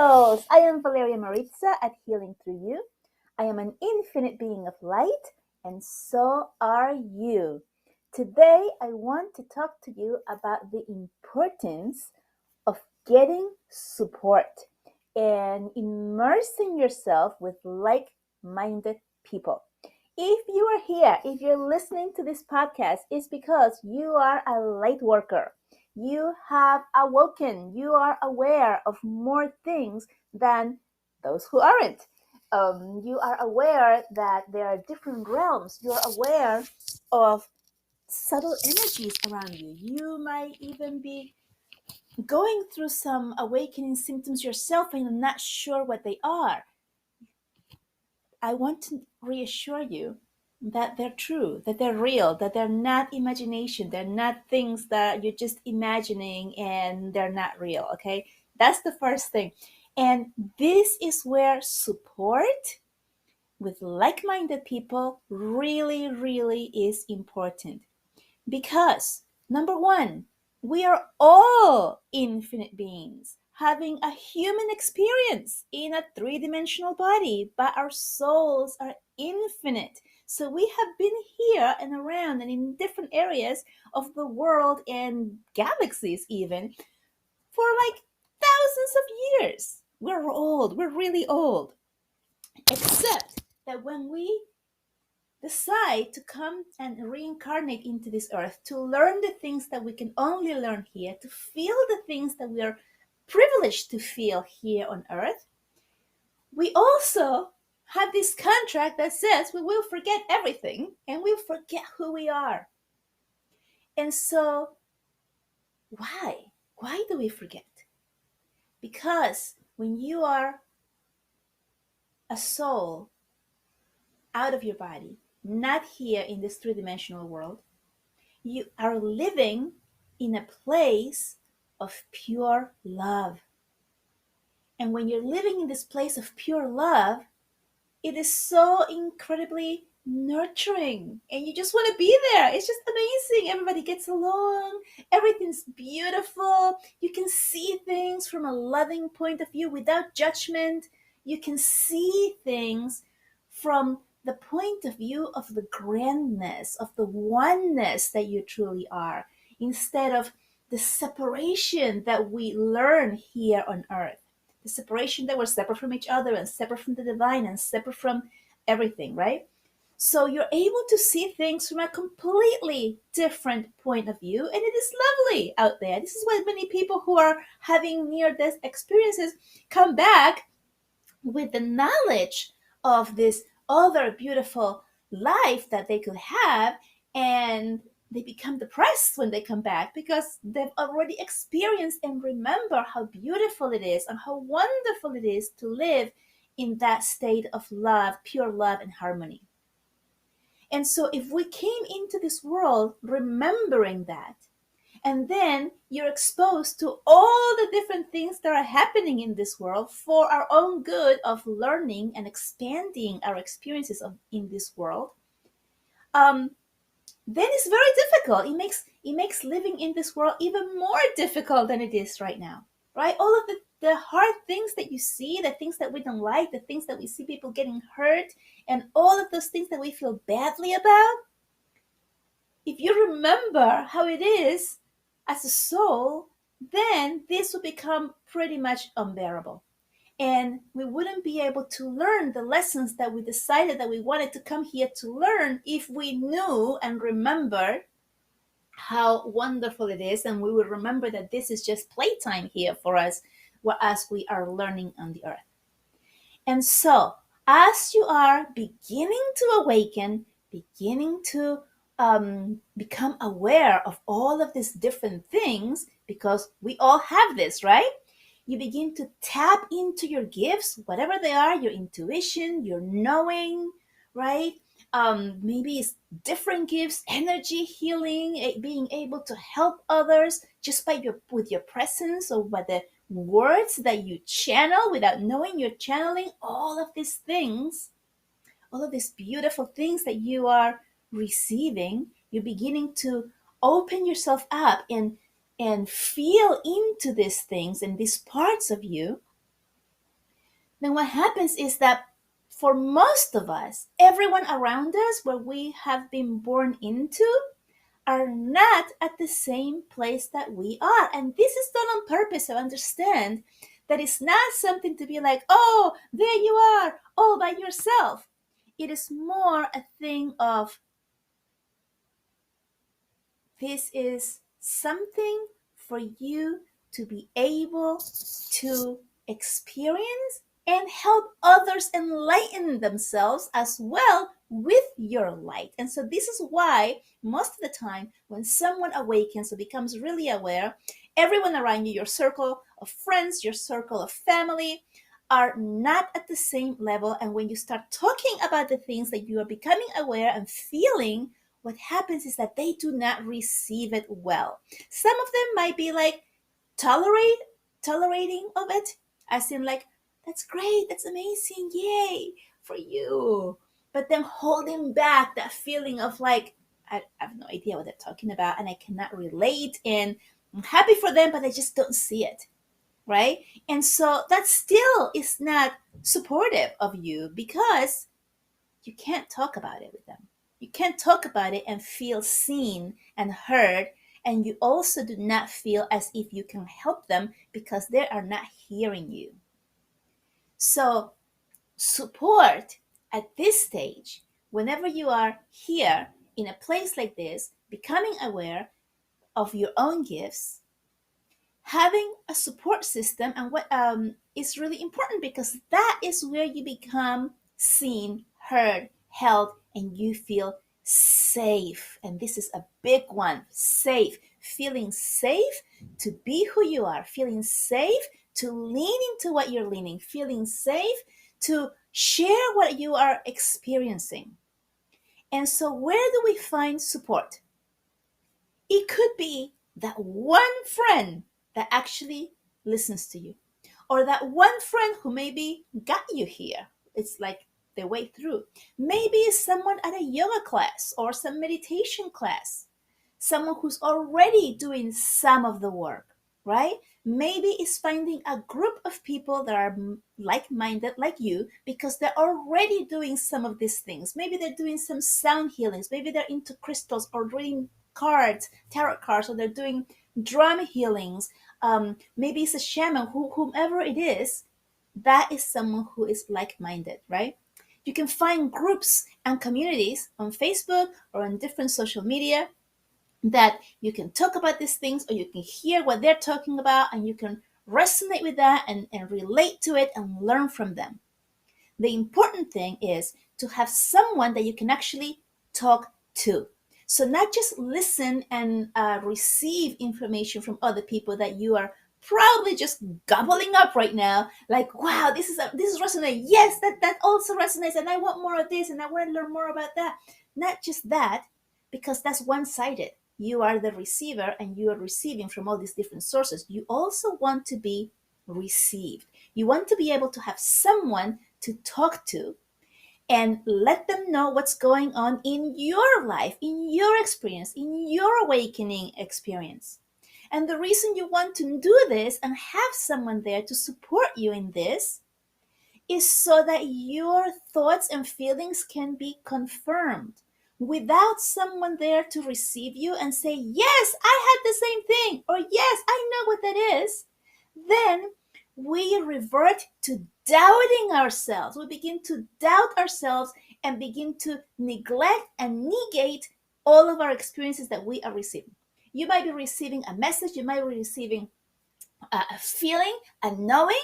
angels! I am Valeria Maritza at Healing Through You. I am an infinite being of light, and so are you. Today, I want to talk to you about the importance of getting support and immersing yourself with like-minded people. If you are here, if you're listening to this podcast, it's because you are a light worker. You have awoken. You are aware of more things than those who aren't. You are aware that there are different realms. You're aware of subtle energies around you. You might even be going through some awakening symptoms yourself and you're not sure what they are. I want to reassure you that they're true, that they're real, that they're not imagination. They're not things that you're just imagining and they're not real, okay? That's the first thing. And this is where support with like-minded people really, really is important. Because, number one, we are all infinite beings having a human experience in a three-dimensional body, but our souls are infinite. So we have been here and around and in different areas of the world and galaxies even for like thousands of years. We're old, we're really old. Except that when we decide to come and reincarnate into this earth to learn the things that we can only learn here, to feel the things that we are privileged to feel here on earth, we also have this contract that says we will forget everything and we'll forget who we are. And so, why? Why do we forget? Because when you are a soul out of your body, not here in this three-dimensional world, you are living in a place of pure love. And when you're living in this place of pure love, it is so incredibly nurturing. And you just want to be there. It's just amazing. Everybody gets along. Everything's beautiful. You can see things from a loving point of view without judgment. You can see things from the point of view of the grandness, of the oneness that you truly are, instead of the separation that we learn here on earth. The separation that we're separate from each other and separate from the divine and separate from everything, right? So you're able to see things from a completely different point of view, and it is lovely out there. This is why many people who are having near-death experiences come back with the knowledge of this other beautiful life that they could have, and they become depressed when they come back because they've already experienced and remember how beautiful it is and how wonderful it is to live in that state of love, pure love and harmony. And so if we came into this world remembering that, and then you're exposed to all the different things that are happening in this world for our own good of learning and expanding our experiences in this world, then it's very difficult. It makes living in this world even more difficult than it is right now, right? All of the hard things that you see, the things that we don't like, the things that we see people getting hurt, and all of those things that we feel badly about, if you remember how it is as a soul, then this will become pretty much unbearable. And we wouldn't be able to learn the lessons that we decided that we wanted to come here to learn if we knew and remembered how wonderful it is. And we would remember that this is just playtime here for us as we are learning on the earth. And so, as you are beginning to awaken, beginning to become aware of all of these different things, because we all have this, right? You begin to tap into your gifts, whatever they are, your intuition, your knowing, right? Maybe it's different gifts, energy healing, being able to help others just by with your presence or by the words that you channel without knowing you're channeling. All of these things, all of these beautiful things that you are receiving, you're beginning to open yourself up and feel into these things and these parts of you. then what happens is that for most of us, everyone around us, where we have been born into, are not at the same place that we are. And this is done on purpose. So understand that it's not something to be like, oh, there you are, all by yourself. It is more a thing of, this is something for you to be able to experience and help others enlighten themselves as well with your light. And so, this is why most of the time, when someone awakens or becomes really aware, everyone around you, your circle of friends, your circle of family, are not at the same level. And when you start talking about the things that you are becoming aware and feeling, what happens is that they do not receive it well. Some of them might be like tolerate tolerating of it, as in like, that's great, that's amazing, yay for you. But then holding back that feeling of like, I have no idea what they're talking about and I cannot relate, and I'm happy for them, but I just don't see it. Right? And so that still is not supportive of you, because you can't talk about it with them. You can't talk about it and feel seen and heard. And you also do not feel as if you can help them because they are not hearing you. So, support at this stage, whenever you are here in a place like this, becoming aware of your own gifts, having a support system, and what is really important, because that is where you become seen, heard, held, and you feel safe. And this is a big one: safe. Feeling safe to be who you are, feeling safe to lean into what you're leaning, feeling safe to share what you are experiencing. And so, where do we find support? It could be that one friend that actually listens to you, or that one friend who maybe got you here. It's like the way through. Maybe it's someone at a yoga class or some meditation class, someone who's already doing some of the work, right? Maybe it's finding a group of people that are like minded like you, because they're already doing some of these things. Maybe they're doing some sound healings. Maybe they're into crystals or reading cards, tarot cards, or they're doing drum healings. Maybe it's a shaman, whomever it is, that is someone who is like minded, right? You can find groups and communities on Facebook or on different social media that you can talk about these things, or you can hear what they're talking about and you can resonate with that and relate to it and learn from them. The important thing is to have someone that you can actually talk to. So, not just listen and receive information from other people that you are probably just gobbling up right now, like, wow, this is resonating, yes, that also resonates, and I want more of this and I want to learn more about that. Not just that, because that's one-sided. You are the receiver and you are receiving from all these different sources. You also want to be received. You want to be able to have someone to talk to and let them know what's going on in your life, in your experience, in your awakening experience. And the reason you want to do this and have someone there to support you in this is so that your thoughts and feelings can be confirmed. Without someone there to receive you and say, yes, I had the same thing, or yes, I know what that is, then we revert to doubting ourselves. We begin to doubt ourselves and begin to neglect and negate all of our experiences that we are receiving. You might be receiving a message, you might be receiving a feeling, a knowing,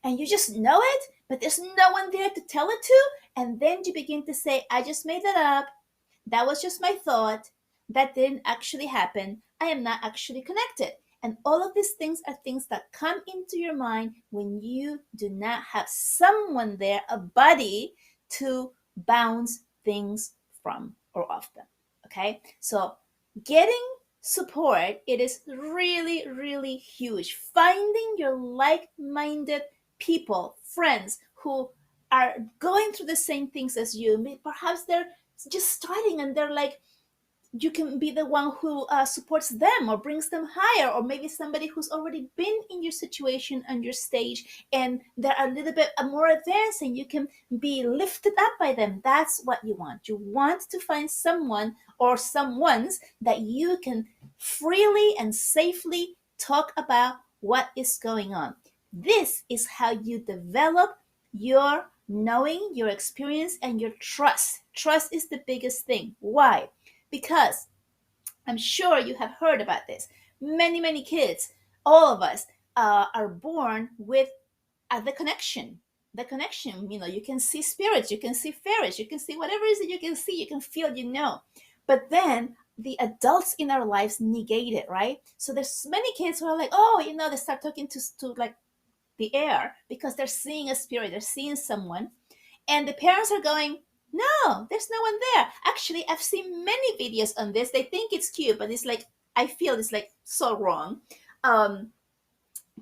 and you just know it, but there's no one there to tell it to. And then you begin to say, I just made that up. That was just my thought. That didn't actually happen. I am not actually connected. And all of these things are things that come into your mind when you do not have someone there, a buddy, to bounce things from or off them. Okay? So getting support, it is really, really huge. Finding your like-minded people, friends who are going through the same things as you. Perhaps they're just starting and they're like you can be the one who supports them or brings them higher, or maybe somebody who's already been in your situation on your stage and they're a little bit more advanced and you can be lifted up by them. That's what you want. You want to find someone or someones that you can freely and safely talk about what is going on. This is how you develop your knowing, your experience, and your trust. Trust is the biggest thing. Why? Because I'm sure you have heard about this. Many kids, all of us, are born with the connection. The connection, you can see spirits, you can see fairies, you can see whatever it is that you can see, you can feel, But then the adults in our lives negate it, right? So there's many kids who are like, oh, they start talking to like the air because they're seeing a spirit, they're seeing someone, and the parents are going, no, there's no one there. Actually, I've seen many videos on this. They think it's cute, but it's like, I feel it's like so wrong, um,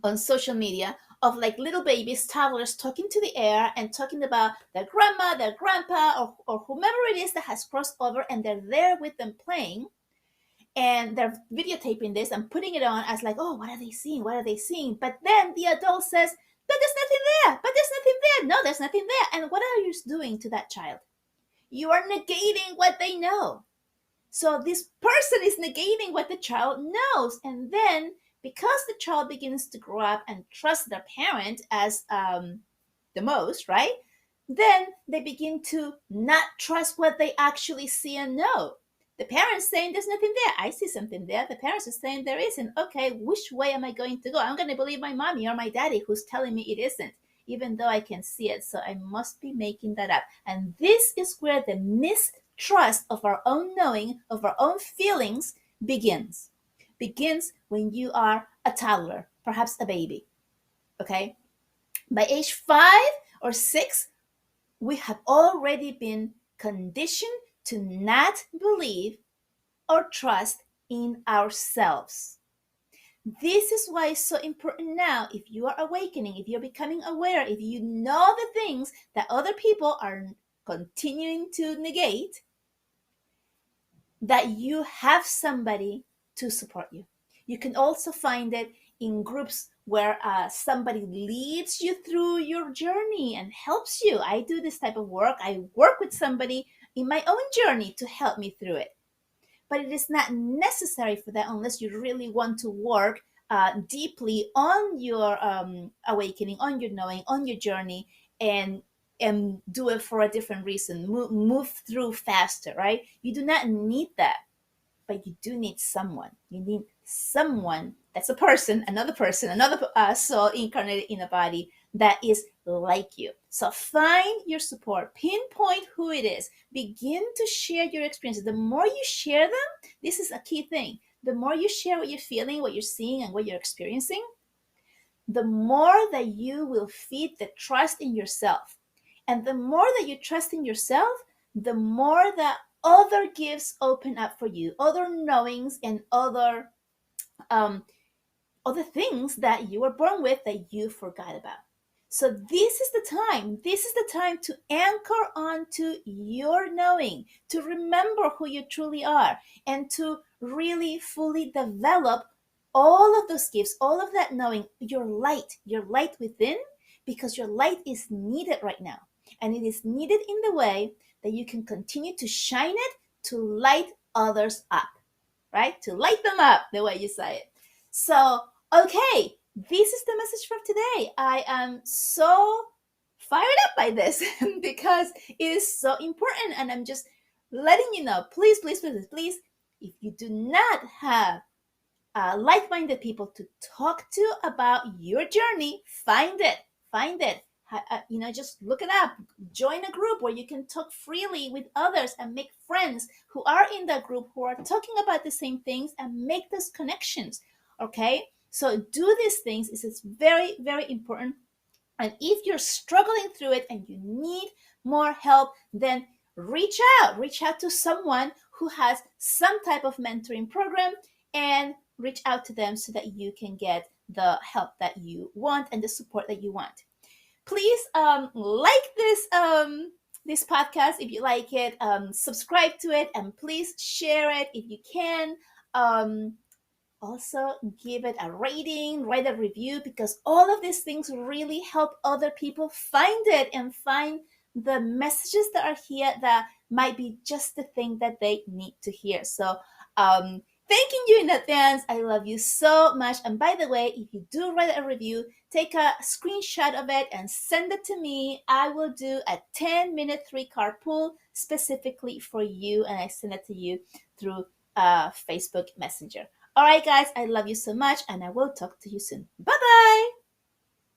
on social media, of like little babies, toddlers talking to the air and talking about their grandma, their grandpa, or whomever it is that has crossed over, and they're there with them playing, and they're videotaping this and putting it on as like, oh, what are they seeing? What are they seeing? But then the adult says, but there's nothing there. But there's nothing there. No, there's nothing there. And what are you doing to that child? You are negating what they know. So this person is negating what the child knows. And then because the child begins to grow up and trust their parent as the most, right? Then they begin to not trust what they actually see and know. The parents saying there's nothing there. I see something there. The parents are saying there isn't. Okay, which way am I going to go? I'm going to believe my mommy or my daddy who's telling me it isn't, even though I can see it. So I must be making that up. And this is where the mistrust of our own knowing, of our own feelings begins. Begins when you are a toddler, perhaps a baby. Okay? By age 5 or 6, we have already been conditioned to not believe or trust in ourselves. This is why it's so important now, if you are awakening, if you're becoming aware, if you know the things that other people are continuing to negate, that you have somebody to support you. You can also find it in groups where somebody leads you through your journey and helps you. I do this type of work. I work with somebody in my own journey to help me through it. But it is not necessary for that unless you really want to work deeply on your awakening, on your knowing, on your journey, and do it for a different reason. Move through faster, right? You do not need that, but you do need someone. You need someone that's a person, another soul incarnated in a body that is like you. So find your support, pinpoint who it is, begin to share your experiences. The more you share them, this is a key thing. The more you share what you're feeling, what you're seeing, and what you're experiencing, the more that you will feed the trust in yourself. And the more that you trust in yourself, the more that other gifts open up for you, other knowings and um, other things that you were born with that you forgot about. So this is the time. This is the time to anchor onto your knowing, to remember who you truly are, and to really fully develop all of those gifts, all of that knowing, your light within, because your light is needed right now. And it is needed in the way that you can continue to shine it to light others up, right? To light them up, the way you say it. So, okay, this is the message for today. I am so fired up by this because it is so important, and I'm just letting you know, please, if you do not have like-minded people to talk to about your journey, find it. Just look it up. Join a group where you can talk freely with others and make friends who are in that group, who are talking about the same things, and make those connections. Okay, so do these things. This is very, very important. And if you're struggling through it and you need more help, then reach out to someone who has some type of mentoring program, and reach out to them so that you can get the help that you want and the support that you want. Please like this this podcast if you like it. Subscribe to it and please share it if you can. Also, give it a rating, write a review, because all of these things really help other people find it and find the messages that are here that might be just the thing that they need to hear. So, thanking you in advance. I love you so much. And by the way, if you do write a review, take a screenshot of it and send it to me. I will do a 10-minute 3-card pull specifically for you, and I send it to you through Facebook Messenger. All right, guys, I love you so much, and I will talk to you soon. Bye bye.